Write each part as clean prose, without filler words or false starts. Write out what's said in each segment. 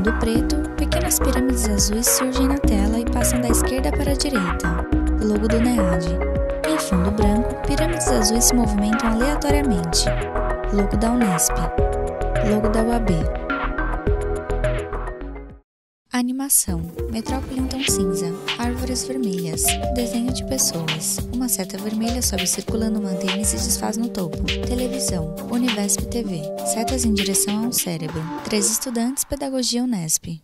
fundo preto, pequenas pirâmides azuis surgem na tela e passam da esquerda para a direita. Logo do NEAD. Em fundo branco, pirâmides azuis se movimentam aleatoriamente. Logo da Unesp. Logo da UAB. Animação. Metrópole em tom cinza. Árvores vermelhas. Desenho de pessoas. Uma seta vermelha sobe circulando uma antena e se desfaz no topo. Televisão. Univesp TV. Setas em direção a um cérebro. 3 estudantes, Pedagogia Unesp.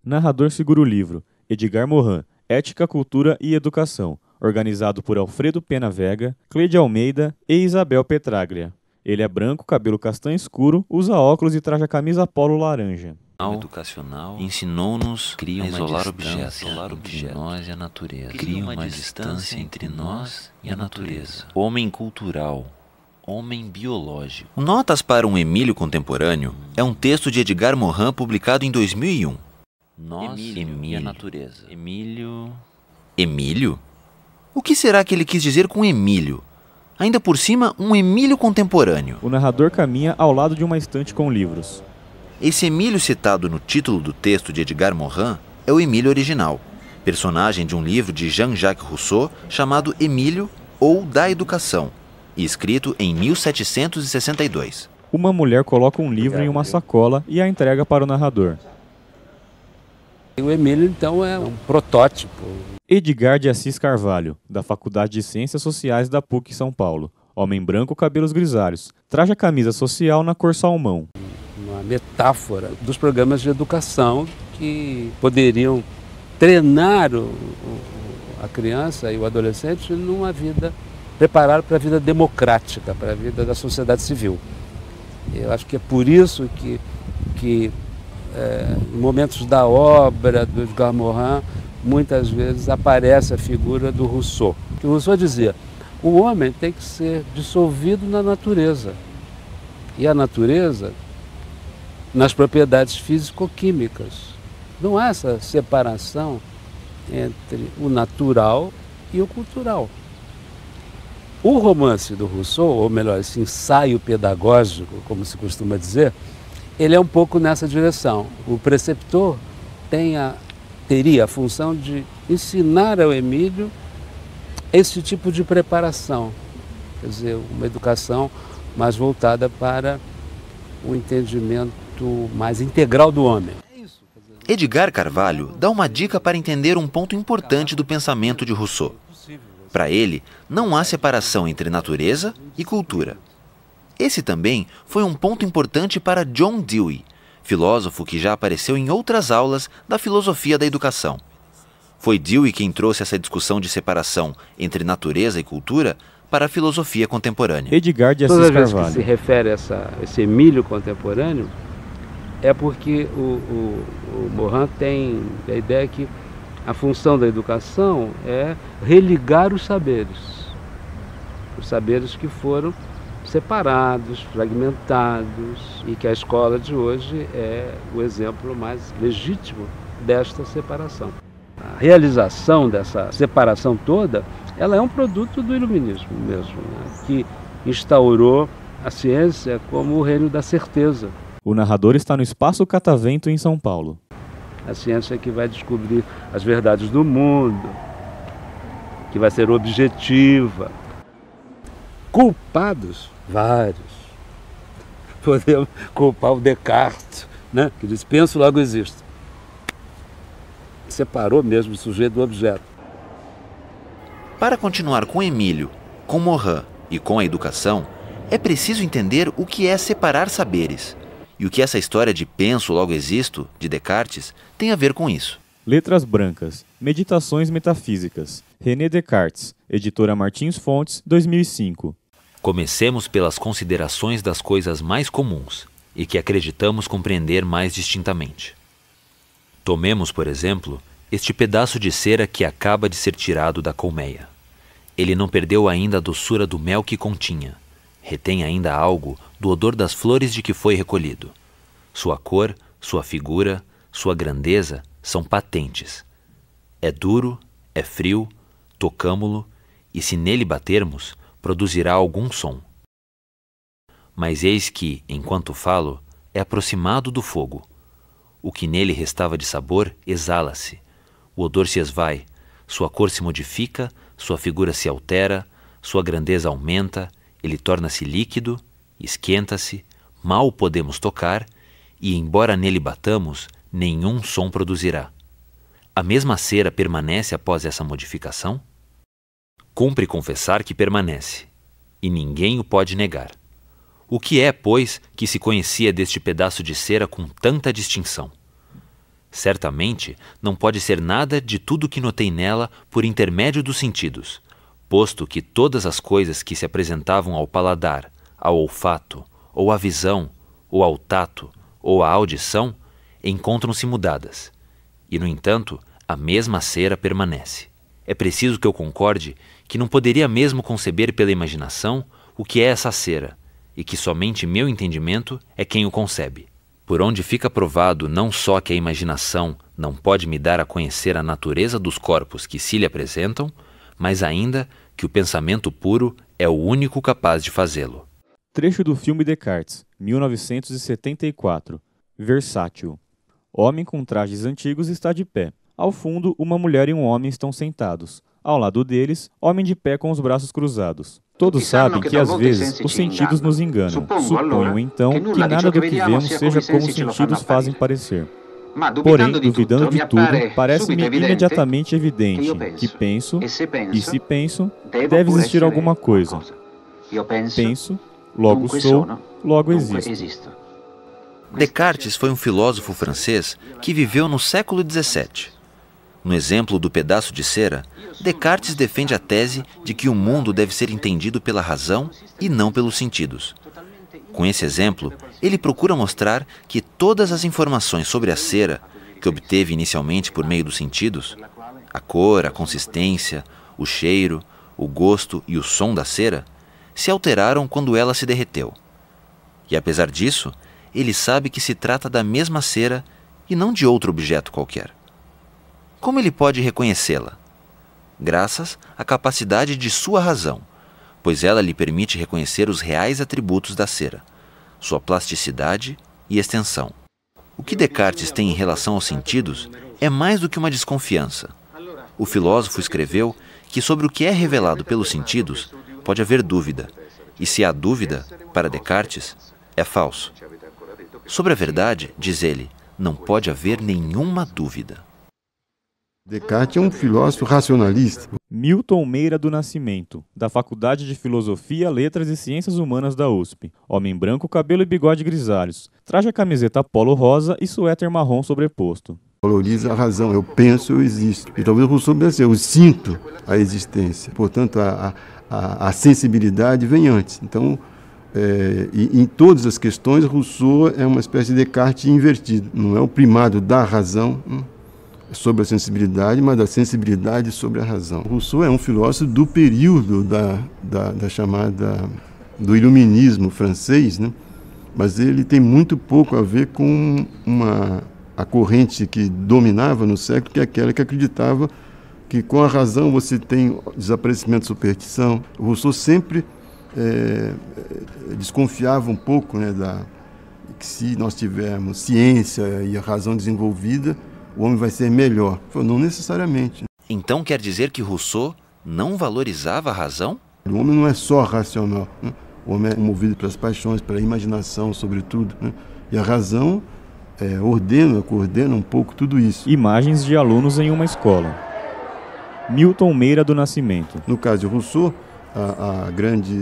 Narrador segura o livro. Edgar Morin. Ética, Cultura e Educação. Organizado por Alfredo Pena Vega, Cleide Almeida e Isabel Petraglia. Ele é branco, cabelo castanho escuro, usa óculos e traja camisa polo laranja. Educacional ensinou-nos a isolar objetos entre nós e a natureza. Cria uma distância entre nós e a natureza. Homem cultural. Homem biológico. Notas para um Emílio contemporâneo é um texto de Edgar Morin publicado em 2001. Nós, Emílio e a natureza. Emílio? O que será que ele quis dizer com Emílio? Ainda por cima, um Emílio contemporâneo. O narrador caminha ao lado de uma estante com livros. Esse Emílio citado no título do texto de Edgar Morin é o Emílio original, personagem de um livro de Jean-Jacques Rousseau chamado Emílio ou Da Educação, e escrito em 1762. Uma mulher coloca um livro em uma sacola e a entrega para o narrador. O Emílio, então, é um protótipo. Edgar de Assis Carvalho, da Faculdade de Ciências Sociais da PUC São Paulo. Homem branco, cabelos grisalhos. Traja camisa social na cor salmão. Uma metáfora dos programas de educação que poderiam treinar a criança e o adolescente numa vida, preparar para a vida democrática, para a vida da sociedade civil. Eu acho que é por isso que em momentos da obra do Edgar Morin, muitas vezes aparece a figura do Rousseau. Que o Rousseau dizia, o homem tem que ser dissolvido na natureza. E a natureza nas propriedades físico-químicas. Não há essa separação entre o natural e o cultural. O romance do Rousseau, ou melhor, esse ensaio pedagógico, como se costuma dizer, ele é um pouco nessa direção. O preceptor teria a função de ensinar ao Emílio esse tipo de preparação, quer dizer, uma educação mais voltada para o entendimento mais integral do homem. Edgar Carvalho dá uma dica para entender um ponto importante do pensamento de Rousseau. Para ele, não há separação entre natureza e cultura. Esse também foi um ponto importante para John Dewey, filósofo que já apareceu em outras aulas da filosofia da educação. Foi Dewey quem trouxe essa discussão de separação entre natureza e cultura para a filosofia contemporânea. Edgar de Assis Toda vez Carvalho. que se refere a esse Emílio contemporâneo, é porque o Morin tem a ideia que a função da educação é religar os saberes que foram separados, fragmentados, e que a escola de hoje é o exemplo mais legítimo desta separação. A realização dessa separação toda, ela é um produto do iluminismo mesmo, né? Que instaurou a ciência como o reino da certeza. O narrador está no Espaço Catavento, em São Paulo. A ciência que vai descobrir as verdades do mundo, que vai ser objetiva. Culpados? Vários. Podemos culpar o Descartes, né? Que diz, penso, logo existo. Separou mesmo o sujeito do objeto. Para continuar com Emílio, com Morin e com a educação, é preciso entender o que é separar saberes. E o que essa história de penso, logo existo, de Descartes, tem a ver com isso. Letras Brancas. Meditações Metafísicas. René Descartes. Editora Martins Fontes, 2005. Comecemos pelas considerações das coisas mais comuns e que acreditamos compreender mais distintamente. Tomemos, por exemplo, este pedaço de cera que acaba de ser tirado da colmeia. Ele não perdeu ainda a doçura do mel que continha. Retém ainda algo do odor das flores de que foi recolhido. Sua cor, sua figura, sua grandeza são patentes. É duro, é frio, tocamo-lo, e se nele batermos, produzirá algum som. Mas eis que, enquanto falo, é aproximado do fogo. O que nele restava de sabor exala-se. O odor se esvai, sua cor se modifica, sua figura se altera, sua grandeza aumenta, ele torna-se líquido, esquenta-se, mal o podemos tocar, e embora nele batamos, nenhum som produzirá. A mesma cera permanece após essa modificação? Cumpre confessar que permanece, e ninguém o pode negar. O que é, pois, que se conhecia deste pedaço de cera com tanta distinção? Certamente não pode ser nada de tudo que notei nela por intermédio dos sentidos, posto que todas as coisas que se apresentavam ao paladar, ao olfato, ou à visão, ou ao tato, ou à audição, encontram-se mudadas. E, no entanto, a mesma cera permanece. É preciso que eu concorde que não poderia mesmo conceber pela imaginação o que é essa cera, e que somente meu entendimento é quem o concebe. Por onde fica provado não só que a imaginação não pode me dar a conhecer a natureza dos corpos que se lhe apresentam, mas ainda que o pensamento puro é o único capaz de fazê-lo. Trecho do filme Descartes, 1974. Versátil. Homem com trajes antigos está de pé. Ao fundo, uma mulher e um homem estão sentados. Ao lado deles, homem de pé com os braços cruzados. Todos sabem que às vezes os sentidos nos enganam. Suponham então que nada do que vemos seja como os sentidos fazem parecer. Porém, duvidando de tudo, parece-me imediatamente evidente que penso, e se penso, deve existir alguma coisa. Penso, logo sou, logo existo. Descartes foi um filósofo francês que viveu no século XVII. No exemplo do pedaço de cera, Descartes defende a tese de que o mundo deve ser entendido pela razão e não pelos sentidos. Com esse exemplo, ele procura mostrar que todas as informações sobre a cera, que obteve inicialmente por meio dos sentidos, a cor, a consistência, o cheiro, o gosto e o som da cera, se alteraram quando ela se derreteu. E apesar disso, ele sabe que se trata da mesma cera e não de outro objeto qualquer. Como ele pode reconhecê-la? Graças à capacidade de sua razão, pois ela lhe permite reconhecer os reais atributos da cera, sua plasticidade e extensão. O que Descartes tem em relação aos sentidos é mais do que uma desconfiança. O filósofo escreveu que sobre o que é revelado pelos sentidos pode haver dúvida, e se há dúvida, para Descartes, é falso. Sobre a verdade, diz ele, não pode haver nenhuma dúvida. Descartes é um filósofo racionalista. Milton Meira do Nascimento, da Faculdade de Filosofia, Letras e Ciências Humanas da USP. Homem branco, cabelo e bigode grisalhos. Traje a camiseta polo rosa e suéter marrom sobreposto. Valoriza a razão. Eu penso, eu existo. E talvez o Rousseau pense, eu sinto a existência. Portanto, a sensibilidade vem antes. Então, em todas as questões, Rousseau é uma espécie de Descartes invertido. Não é o primado da razão sobre a sensibilidade, mas da sensibilidade sobre a razão. Rousseau é um filósofo do período da chamada do iluminismo francês, né? Mas ele tem muito pouco a ver com a corrente que dominava no século, que é aquela que acreditava que com a razão você tem desaparecimento de superstição. Rousseau sempre desconfiava um pouco, né, que se nós tivermos ciência e a razão desenvolvida, o homem vai ser melhor. Não necessariamente. Então quer dizer que Rousseau não valorizava a razão? O homem não é só racional, né? O homem é movido pelas paixões, pela imaginação, sobretudo, né? E a razão coordena um pouco tudo isso. Imagens de alunos em uma escola. Milton Meira do Nascimento. No caso de Rousseau, a grande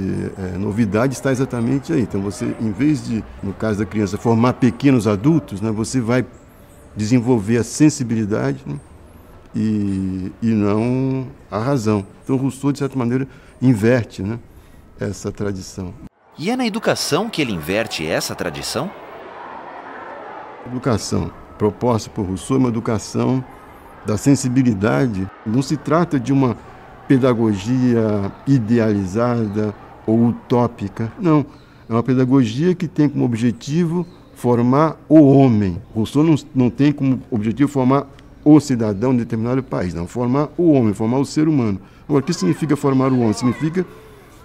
novidade está exatamente aí. Então você, em vez de, no caso da criança, formar pequenos adultos, né, você vai desenvolver a sensibilidade, né, e não a razão. Então Rousseau, de certa maneira, inverte, né, essa tradição. E é na educação que ele inverte essa tradição? A educação proposta por Rousseau é uma educação da sensibilidade. Não se trata de uma pedagogia idealizada ou utópica. Não, é uma pedagogia que tem como objetivo formar o homem. Rousseau não tem como objetivo formar o cidadão de determinado país, não. Formar o homem, formar o ser humano. Agora, o que significa formar o homem? Significa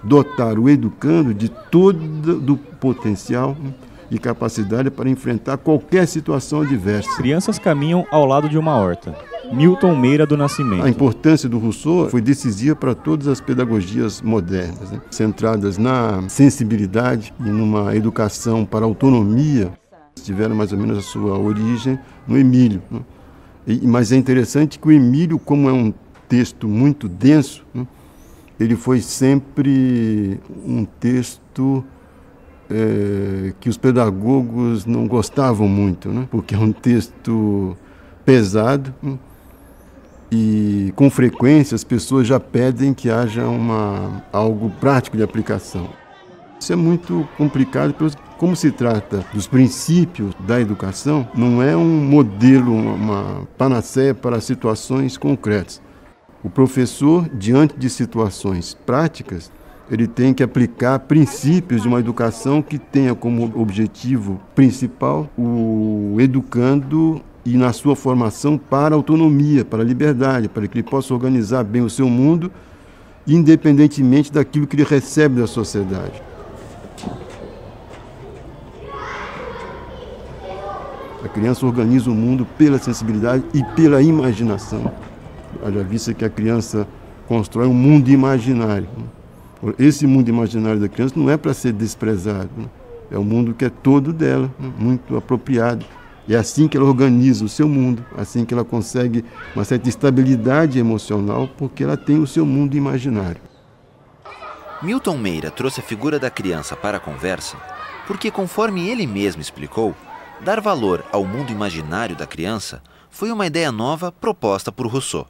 dotar o educando de todo o potencial e capacidade para enfrentar qualquer situação adversa. Crianças caminham ao lado de uma horta. Milton Meira do Nascimento. A importância do Rousseau foi decisiva para todas as pedagogias modernas, né? Centradas na sensibilidade e numa educação para a autonomia. Tiveram mais ou menos a sua origem no Emílio, né? Mas é interessante que o Emílio, como é um texto muito denso, né? Ele foi sempre um texto que os pedagogos não gostavam muito, né? Porque é um texto pesado, né? E com frequência as pessoas já pedem que haja algo prático de aplicação. Isso é muito complicado, porque como se trata dos princípios da educação, não é um modelo, uma panaceia para situações concretas. O professor, diante de situações práticas, ele tem que aplicar princípios de uma educação que tenha como objetivo principal o educando e na sua formação para a autonomia, para a liberdade, para que ele possa organizar bem o seu mundo, independentemente daquilo que ele recebe da sociedade. A criança organiza o mundo pela sensibilidade e pela imaginação. Haja vista que a criança constrói um mundo imaginário. Esse mundo imaginário da criança não é para ser desprezado. É um mundo que é todo dela, muito apropriado. E é assim que ela organiza o seu mundo, assim que ela consegue uma certa estabilidade emocional, porque ela tem o seu mundo imaginário. Milton Meira trouxe a figura da criança para a conversa porque, conforme ele mesmo explicou, dar valor ao mundo imaginário da criança foi uma ideia nova proposta por Rousseau.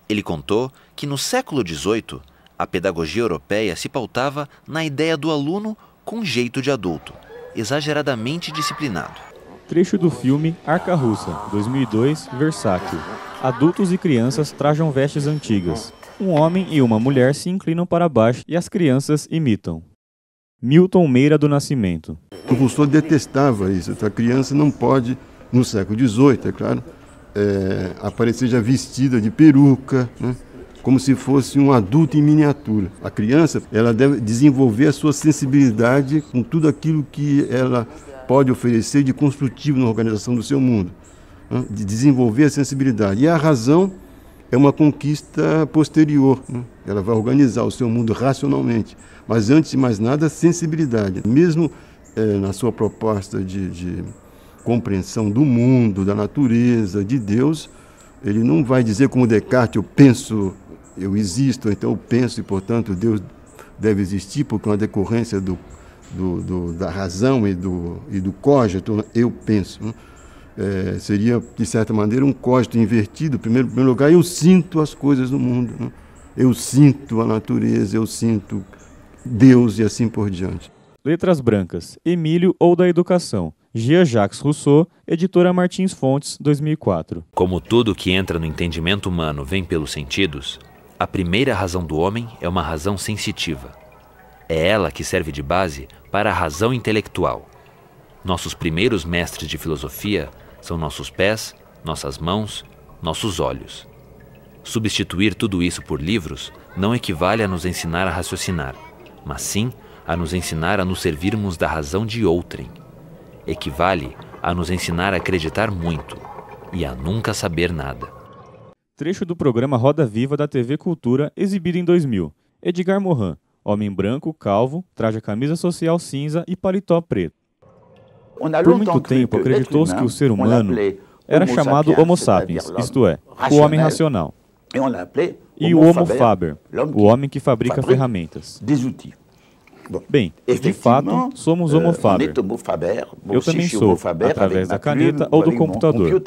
Ele contou que no século XVIII, a pedagogia europeia se pautava na ideia do aluno com jeito de adulto, exageradamente disciplinado. Trecho do filme Arca Russa, 2002, Versátil. Adultos e crianças trajam vestes antigas. Um homem e uma mulher se inclinam para baixo e as crianças imitam. Milton Meira do Nascimento. O Rousseau detestava isso. A criança não pode, no século XVIII, é claro, aparecer já vestida de peruca, né? Como se fosse um adulto em miniatura. A criança, ela deve desenvolver a sua sensibilidade com tudo aquilo que ela pode oferecer de construtivo na organização do seu mundo, né? De desenvolver a sensibilidade. E a razão é uma conquista posterior, né? Ela vai organizar o seu mundo racionalmente. Mas, antes de mais nada, a sensibilidade. Mesmo na sua proposta de compreensão do mundo, da natureza, de Deus, ele não vai dizer como Descartes, eu penso, eu existo, então eu penso e, portanto, Deus deve existir, porque é uma decorrência da razão e do cogito, eu penso. Né? Seria, de certa maneira, um cogito invertido. Em primeiro lugar, eu sinto as coisas do mundo. Né? Eu sinto a natureza, eu sinto Deus e assim por diante. Letras Brancas, Emílio ou da Educação. Jean-Jacques Rousseau, editora Martins Fontes, 2004. Como tudo que entra no entendimento humano vem pelos sentidos, a primeira razão do homem é uma razão sensitiva. É ela que serve de base para a razão intelectual. Nossos primeiros mestres de filosofia são nossos pés, nossas mãos, nossos olhos. Substituir tudo isso por livros não equivale a nos ensinar a raciocinar, mas sim a nos ensinar a nos servirmos da razão de outrem. Equivale a nos ensinar a acreditar muito e a nunca saber nada. Trecho do programa Roda Viva da TV Cultura, exibido em 2000. Edgar Morin, homem branco, calvo, traja camisa social cinza e paletó preto. Por muito tempo acreditou-se que o ser humano era chamado Homo sapiens, isto é, o homem racional, e o Homo faber, o homem que fabrica ferramentas. Bem, de fato, somos Homo faber. Eu também sou, através da caneta ou do computador.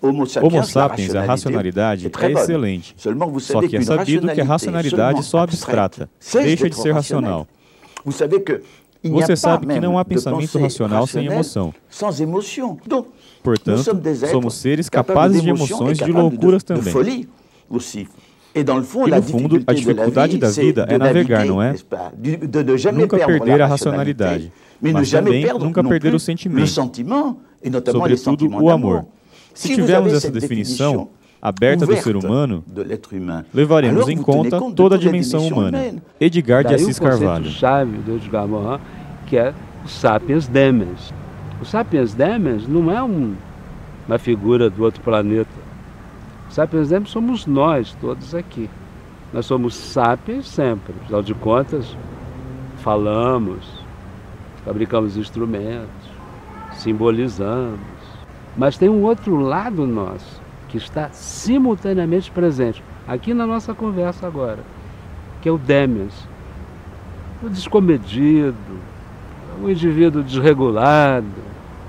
Homo sapiens, a racionalidade é excelente, só que é sabido que a racionalidade só abstrata, deixa de ser racional. Você sabe que não há pensamento racional sem emoção. Portanto, somos seres capazes de emoções e de loucuras também. E no fundo, a dificuldade da vida é navegar, não é? Nunca perder a racionalidade, mas também nunca perder o sentimento, sobretudo o amor. Se tivermos essa definição aberta do ser humano, levaremos em conta toda a dimensão humana. Edgar de Assis Carvalho. O chave do Edgar Morin, que é o Sapiens Demens. O Sapiens Demens não é uma figura do outro planeta. O Sapiens Demens somos nós, todos aqui. Nós somos sapiens sempre. Afinal de contas, falamos, fabricamos instrumentos, simbolizamos. Mas tem um outro lado nosso, que está simultaneamente presente, aqui na nossa conversa agora, que é o Demens. O descomedido, o indivíduo desregulado,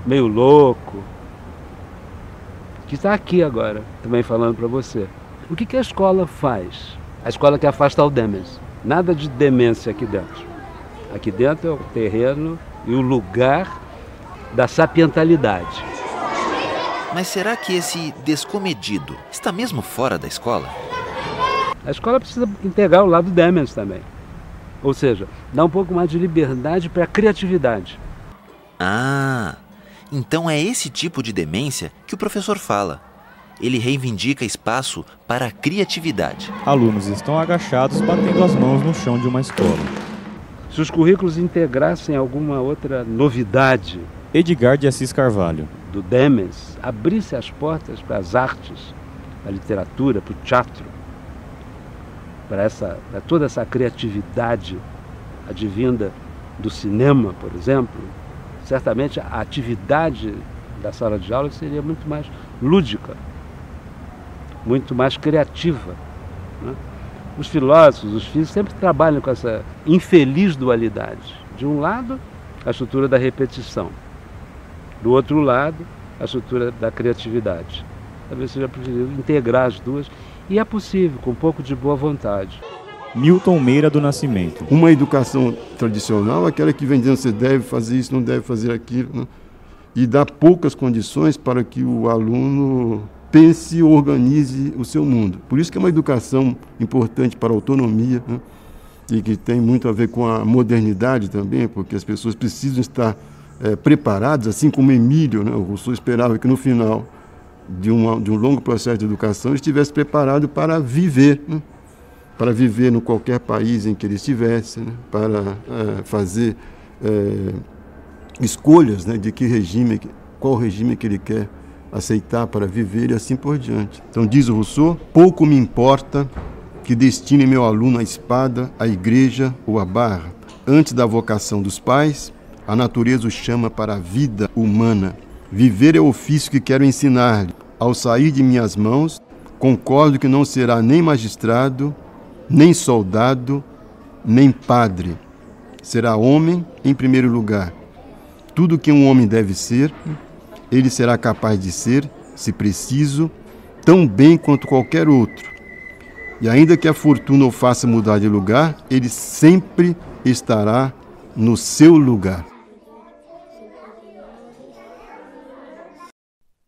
meio louco, que está aqui agora, também falando para você. O que a escola faz? A escola quer afastar o Demens. Nada de demência aqui dentro. Aqui dentro é o terreno e o lugar da sapientalidade. Mas será que esse descomedido está mesmo fora da escola? A escola precisa integrar o lado Demens também. Ou seja, dar um pouco mais de liberdade para a criatividade. Ah, então é esse tipo de demência que o professor fala. Ele reivindica espaço para a criatividade. Alunos estão agachados batendo as mãos no chão de uma escola. Se os currículos integrassem alguma outra novidade Edgar de Assis Carvalho. do Demens, abrisse as portas para as artes, para a literatura, para o teatro, para toda essa criatividade advinda do cinema, por exemplo, certamente a atividade da sala de aula seria muito mais lúdica, muito mais criativa, né? Os filósofos, os físicos sempre trabalham com essa infeliz dualidade. De um lado, a estrutura da repetição. Do outro lado, a estrutura da criatividade. Talvez seja preciso integrar as duas, e é possível, com um pouco de boa vontade. Milton Meira do Nascimento. Uma educação tradicional é aquela que vem dizendo você deve fazer isso, não deve fazer aquilo, né? E dá poucas condições para que o aluno pense e organize o seu mundo. Por isso que é uma educação importante para a autonomia, né? E que tem muito a ver com a modernidade também, porque as pessoas precisam estar preparadas, assim como Emílio, né? O Rousseau esperava que no final de um longo processo de educação ele estivesse preparado para viver, né? Para viver no qualquer país em que ele estivesse, né? Para fazer escolhas, né? De qual regime que ele quer aceitar para viver e assim por diante. Então diz o Rousseau, pouco me importa que destine meu aluno à espada, à igreja ou à barra. Antes da vocação dos pais, a natureza o chama para a vida humana. Viver é o ofício que quero ensinar-lhe. Ao sair de minhas mãos, concordo que não será nem magistrado, nem soldado, nem padre. Será homem em primeiro lugar. Tudo que um homem deve ser, ele será capaz de ser, se preciso, tão bem quanto qualquer outro. E ainda que a fortuna o faça mudar de lugar, ele sempre estará no seu lugar.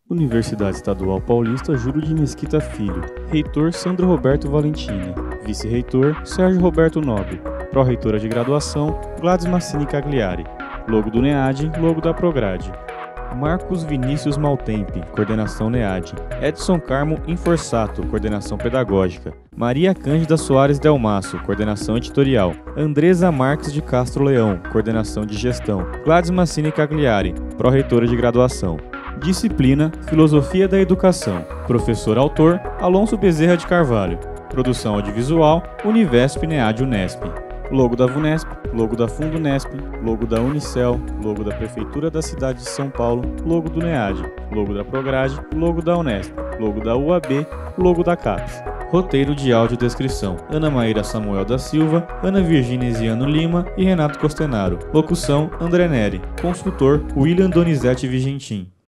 Universidade Estadual Paulista Júlio de Mesquita Filho. Reitor Sandro Roberto Valentini. Vice-reitor Sérgio Roberto Nobre. Pró-reitora de graduação Gladys Massini Cagliari. Logo do NEAD, logo da Prograde. Marcos Vinícius Maltempe, coordenação NEAD. Edson Carmo Inforsato, coordenação pedagógica. Maria Cândida Soares Delmasso, coordenação editorial. Andresa Marques de Castro Leão, coordenação de gestão. Gladys Massini Cagliari, pró-reitora de graduação. Disciplina Filosofia da Educação. Professor autor Alonso Bezerra de Carvalho. Produção audiovisual Univesp NEAD Unesp. Logo da VUNESP, logo da Fundunesp, logo da Unicel, logo da Prefeitura da cidade de São Paulo, logo do NEAD, logo da Prograde, logo da Unesp, logo da UAB, logo da CAPES. Roteiro de audiodescrição: Ana Maíra Samuel da Silva, Ana Virgínia Eziano Lima e Renato Costenaro. Locução: André Neri. Consultor: William Donizete Vigentin.